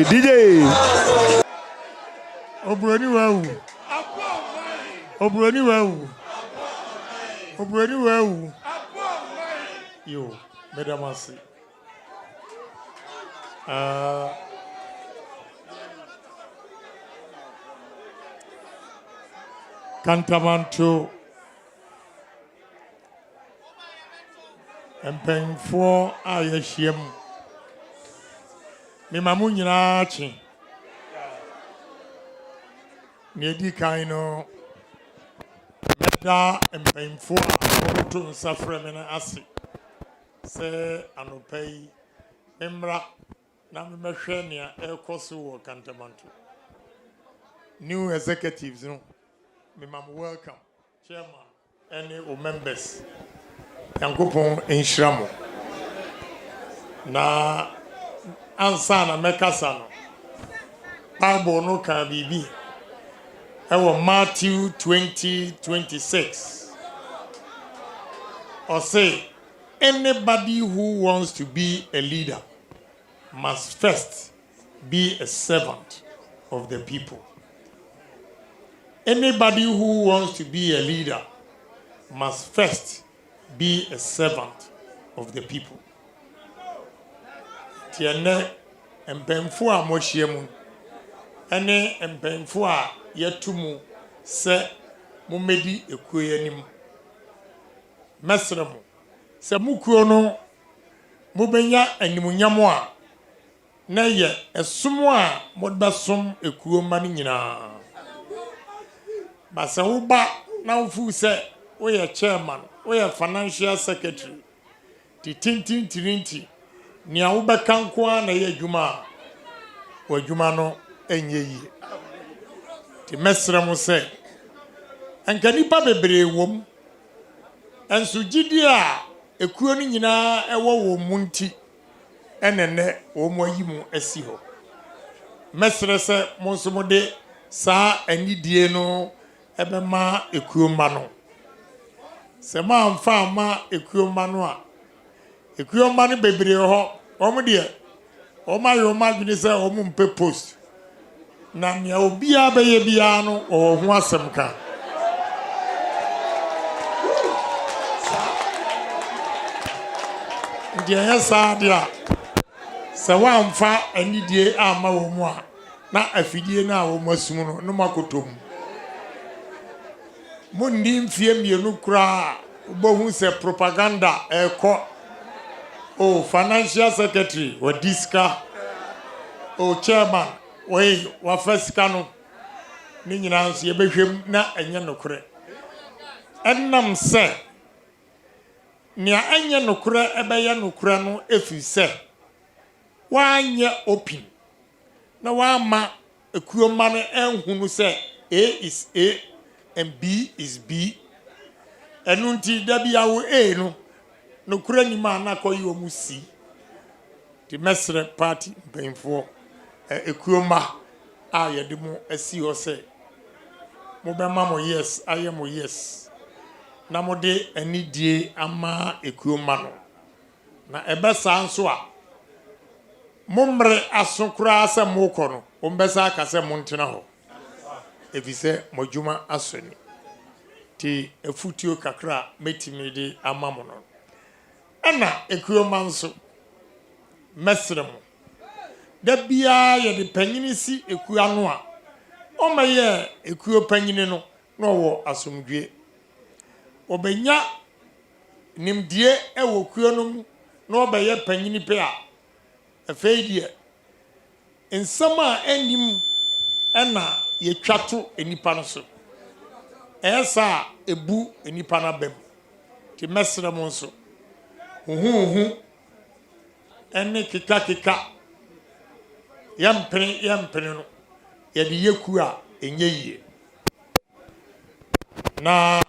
DJ. Obroni wewu. Yo, Madam Asi. Kantamanto Empengfo ayehiem me mamu nyina chi ne di kan no meda empengfo a to nsafre me na ase se anopai memra na me hwe ne ekoso wo Kantamanto new executives no me mam welcome chairman any o members Yankopon enhyiramo na ansa na mekasa no Bible no ka bibi ewo Matthew 20:26 or say anybody who wants to be a leader must first be a servant of the people. Anybody who wants to be a leader must first be a servant of the people. Tiene empemfo a mohyiemu ene empemfo a yetumu se mumedi ekuo yanim. Mesremo se mukuo no mubenya animunyamo a na ye esomo a modbesom ekuo ma ni nyina. Basa uba na ufu se we are chairman, we are financial secretary. Tirinti ni a ubeka nko na ye adwuma wa adwuma no enye yi. Ti mesre mo se anka nipa bebre wom enso gidi a ekuo ni nyina ewo wo munti enene wo mo ayimu asi ho. Mesre se mo nso mo de saa anidie no ebe ma ekuo ma no se ma mfa ma ekuo ma no a ekuo ma no bebre ho omo de o ma dwene se o mu mpe post na nya obia be ye bia no o ho asem ka ndiye ya sa dia se wa mfa anidie ama wo mu a na afidie na wo masum no makotom mundi mfie mienu kura ubohu se propaganda eko o financial secretary wa diska o chairman wa fasika no ni nyina nso ye behwem na enye nokure ennam se nia enye nokure ebeye nokure no efi se wanye open na wa ma ekuo ma no enhunu se A is A and B is B. Enunti dabi yawo A no kura nyima na koyi omu C. The mesre party benfo ekuoma a yede mu asi ho se mo be ma mo yes aye mo yes na mo de anidie ama ekuoma no na ebe sa nso a momre asokura ase mo kɔ no o mbesa aka se mo ntena ho efise modwuma asoni ti efutio kakra metimidi amamo no ana ekuoma nso mesrem da bia ye de panyini si ekua no a o maye ekuo panyini no no wo asomdwe obenya nimdie ewo kuo no no obeye panyini pe a afeidie ensama anim ana ye twato enipa no so esa ebu enipa na bem ti mesrem nso hu ene kika yampene no ye de yeku a enye yie na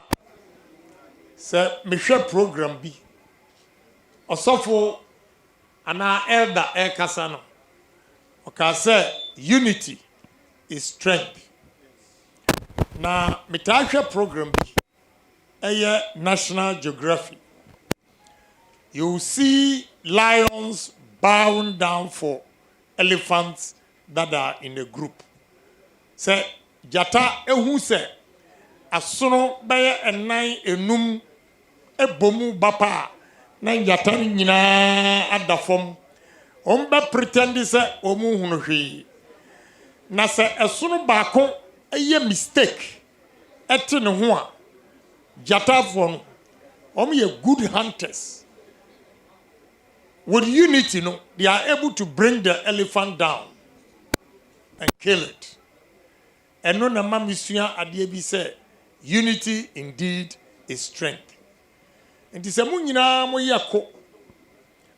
se mehwe program bi osofo ana elder ekasa no o ka se unity is strength na metahwe program bi National Geography. You see lions bowing down for elephants that are in a group. Say jata ehu se asono beye enan enum ebomu bapa na jata nyina adafom omba pretend se omu hunu hwi na se esono baako eye mistake ete ne ho a jata fo no ye good hunters. With unity, they are able to bring the elephant down and kill it. And no nama misuya adiebi say unity indeed is strength. And this amunyina mo yako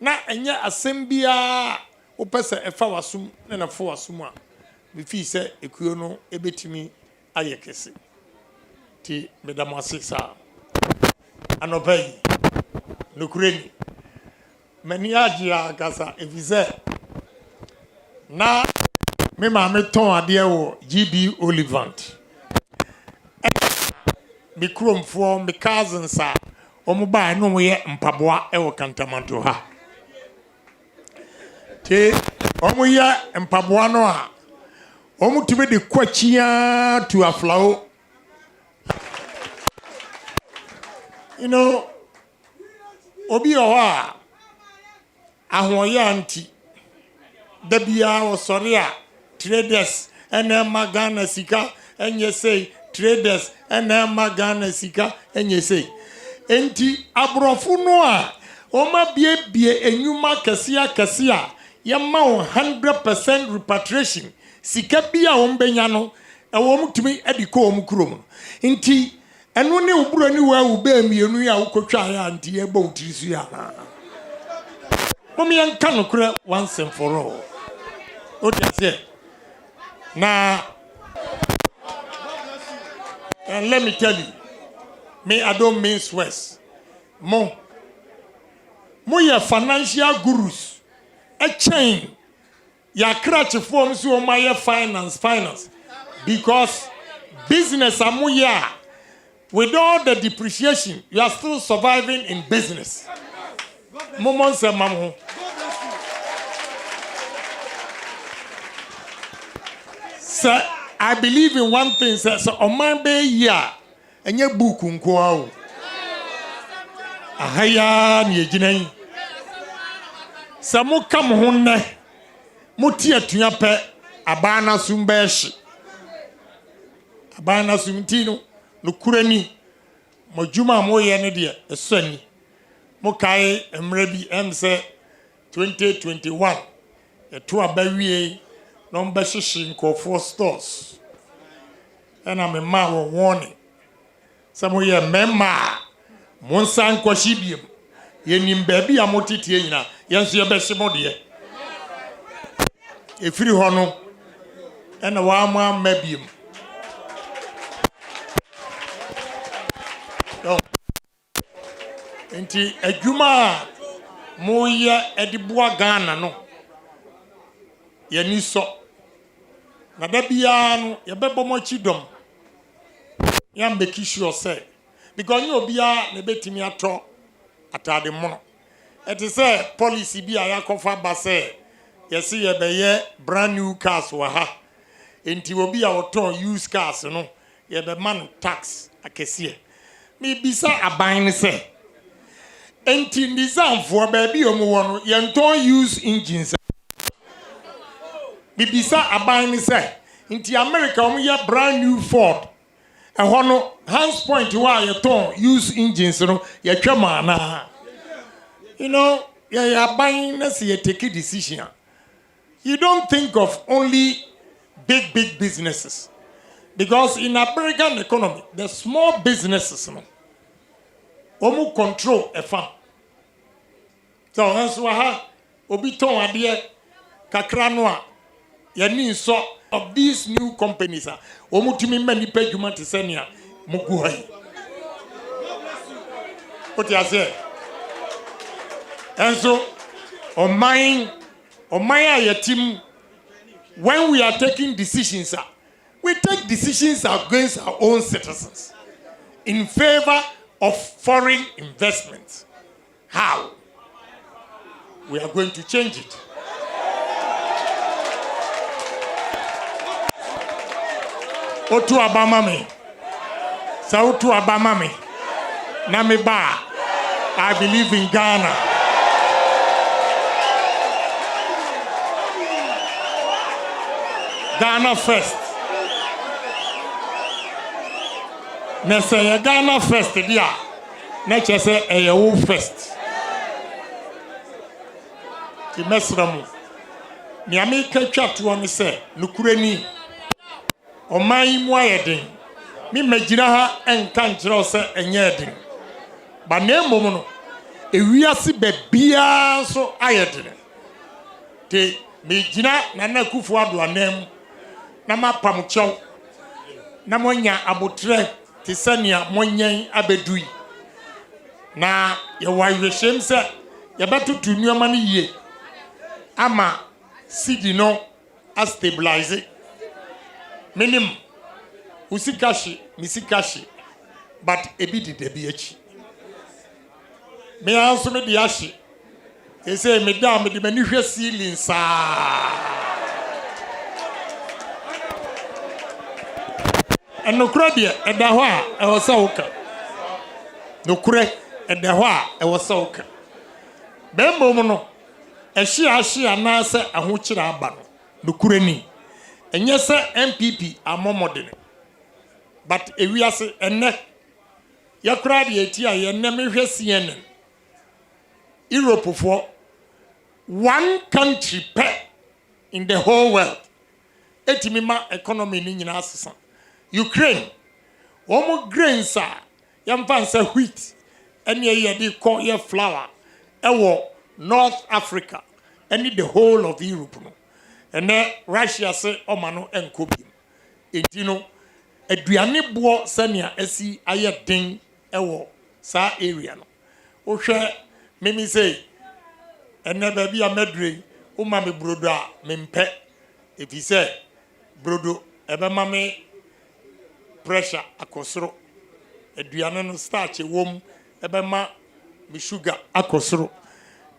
na enya asembia opese efa wasum na fo wasum a me fi say ekuyo no ebetimi ayekese ti medamo asisa anobai no kureni many ajia kasa efize na me ma me ton ade wo GB Olivant me kromfo me cousins a omo ba no ye mpaboa e wo kantamanto ha te omo ye mpaboa no a omo tumi de kwachia to aflao. You know obi owa ahoya anti dabia osoria traders ena magana sika enye say traders ena magana sika enye say enti abrofo no a oma bie enyuma kese yema 100% repatriation sika bia ombenya no ewo mutumi ediko omukrom enti eno ne oburo ni wa ube mienu ya ukotwa ya anti ebo utirisu ya Mommy can cry once and for all. What is it? Now, and let me tell you, me I don't mean swears. Mo ya financial gurus. A chain. Ya crutch forms you my finance. Because business amuya, with all the depreciation, you are still surviving in business. Moments and mamu. Sir, I believe in one thing, sir. So on my bay year, and your book unko. Ahaya ni ejinai. Samu kam honne. Mutia tuyape abana sumbeshi. Abana sumtino nukureni. Mojuma moye ne dia esani. Mokai emrebi emse 2021 eto abawie number shishin for stores and I'm a man warning some of your memma monsan kwashibiem yenim baby amotiti nyina yenso ye behimo de efiri ho no ena wa ma mabiem enti adwuma moye edibua Ghana no ye ni so na da bia no ye bebo mo chidom ya make sure say because you obia na betimi ato atade mono it is a policy bi ayakofa ba say ye see ye be ye brand new cars wa ha enti obi a oton used cars no ye be man tax akese me bisa aban ne say enti ndizamfo ba bi omo no ye nton use engines bibisa aban ne say enti America ye brand new Ford and hono hands point why you ton use engines no ye twema na you know ya buying na say you take a decision. You don't think of only big businesses because in American economy the small businesses no omu control a farm so hanso ha obi ton ade kakra no a ye ni so of these new companies omu timi mani pejuma te senia mugu hai what you say and so on my team when we are taking decisions we take decisions against our own citizens in favor of foreign investments. How? We are going to change it. Otu Obama me. Sautu Obama me. Namiba. I believe in Ghana. Ghana first. Nese Ghana first dia. Neche se eyewu first. Ti mesramu. Ni Amerika twatu oni se nukureni. Oman mu ayedin. Mi magina ha enka nkyerɛ se enyedin. Ba na mmom no ewiase bebia so ayedin. Te megina Nana Akufo-Addo anam na mapam kyɛw na monya abotre te sania monyan abedui na yewa yɛhyem sɛ yɛbɛtoto nnuama no yie ama sidi no a stabilize minim usikashi misikashi but ebi di debi achi me anso me di ashi say me da me di mani hwɛ ceiling saa enokura de ɛda hɔ a ɛwɔ sɛ woka nokura ɛda hɔ a ɛwɔ sɛ woka bɛmmom no ɛhye na sɛ ahokyere aba no nokura ni ɛnyɛ sɛ MPP amomodene but ewiase enne yakura de eti a yenne mehwɛ CNN Europe for one country in the whole world etimima economy ni nyina asesa Ukraine omo grains a yamfa nsa wheat ene ye de call ye flour ewo North Africa and the whole of Europe no ene Russia say omano enkobi enti no aduane bo sania asi aye den ewo sa area no wo hwɛ mimi say ene ba bia medre wo ma me brodo a mempɛ efi sɛ brodo ebe ma me pressure akosoro aduane no starch wom ebe ma me sugar akosoro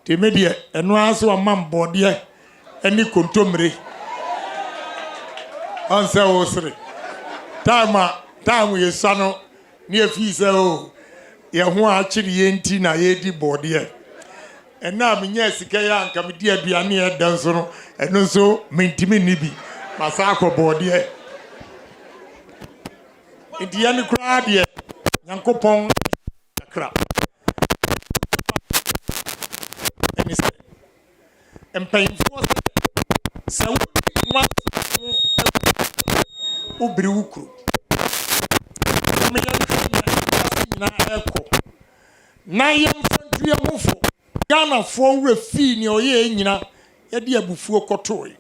te me de eno aso amam bode eni kontomre onse wo sere time yesano ni afi se o ye ho a kire ye nti na ye di bode ena me nya sika ya anka me di aduane e dan so no eno so mentimi ni bi masa akobode India ni kura de Nyankopon akra eni se empayinfo se wa obiri wukru me ya na eko na yemfantu yemfo Ghana fo refi ni oye nyina ye de abufuo kotoi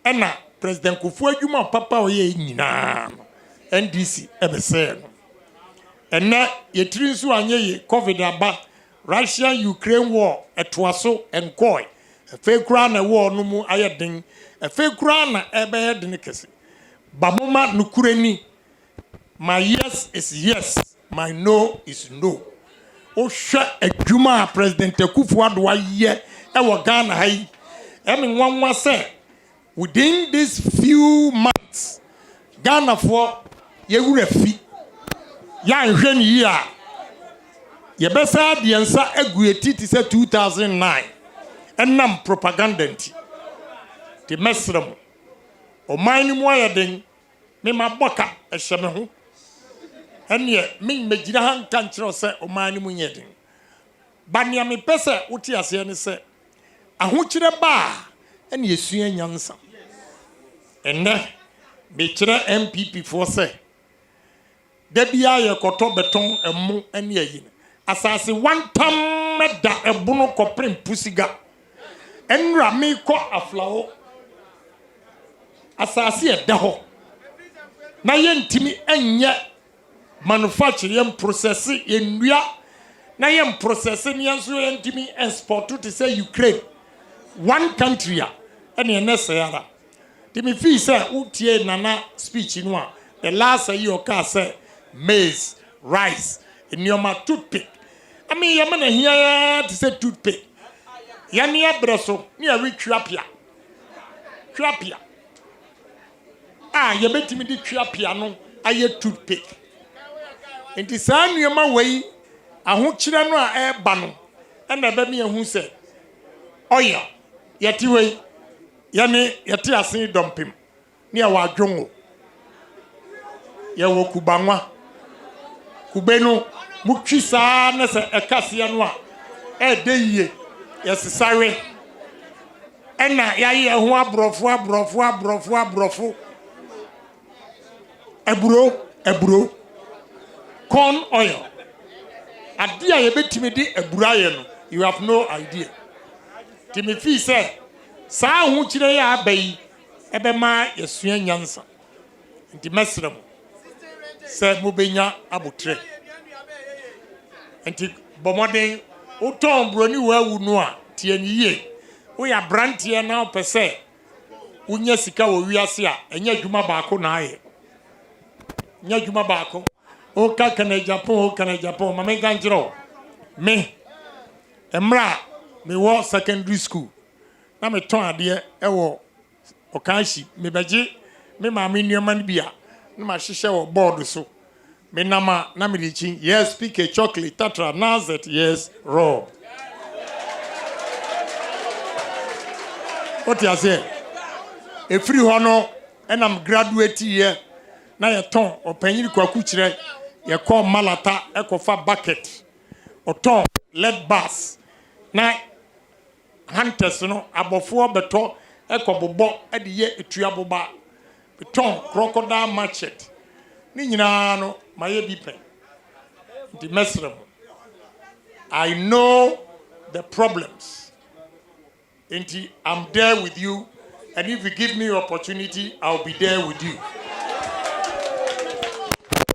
ena president Kufu adwuma papa oye nyina NDC ebese no ena yetiri nso anye ye covid aba Russia Ukraine war etoaso enkoi efe kura na war no mu ayeden efe kura na ebe yeden kese bamoma nukureni my yes is yes my no is no o hwe adwuma president Akufo-Addo aye ewo Ghana hai emi nwanwa se within these few months Ghana for ye wura fi ya nhwe ni yi a ye besa de nsa agueti ti se 2009 enam propaganda nti ti mesrem o man ni mo ayeden me maboka ehye me ho ene me megina han kan kire se o man ni mo nyeden bania me pese wuti ase ne se ahokire ba ene yesua nyansa ene be kire MPP for se debia ye koto beton emu ene ayi asase wantam meda ebono kopren pusiga enra me ko aflawo asase e da ho na ye ntimi enye manufacture ye process ye ndua na ye process ne yanso ye ntimi export to say Ukraine one country a ene ne sayara me feel say utie Nana speech in one. The last year car say maize, rice, in your toothpick. I mean, you're gonna hear to say toothpick. Yania breso, near we trapia. Trapia. Ah, you bet me the trapia no, I hear toothpick. And the son you my way, I won't children air banu, and the baby who said, oh yeah, yeti way, yane yeti a sin dump him near wa jongo. Yawo kubangwa, kubeno, mukisa nese ekasianwa, deye. Yes, sorry. And now, ya brofu. Ebro. Corn oil. Adia ye betimidi ebrayen. You have no idea. Timothy said, Sa hu chire ya abai, ebema yesua nyansa. Nti mesrem. Se mubenya abutre. Nti bomoden Uton broni wewu no a tie ni ye wo ya brantie na opese unya sika wo wiase a enya adwuma baako na aye nya adwuma baako o ka Agyapong mame ganjiro me emra me wo secondary school na me ton ade e wo okanshi me beje me ma me nneoma no bia na ma hyehyɛ wo board so me nama na me dichi yes pick a chocolate tatra nazet yes raw what you say e free hono and I'm graduate here na ye ton opanyiri kwaku kire ye call malata ekofa bucket o ton lead bass na hunters no abofo beto ekobobo e de ye etua boba beton crocodile machete ni nyina no maye bipen the mesrem. I know the problems and I'm there with you, and if you give me opportunity I'll be there with you.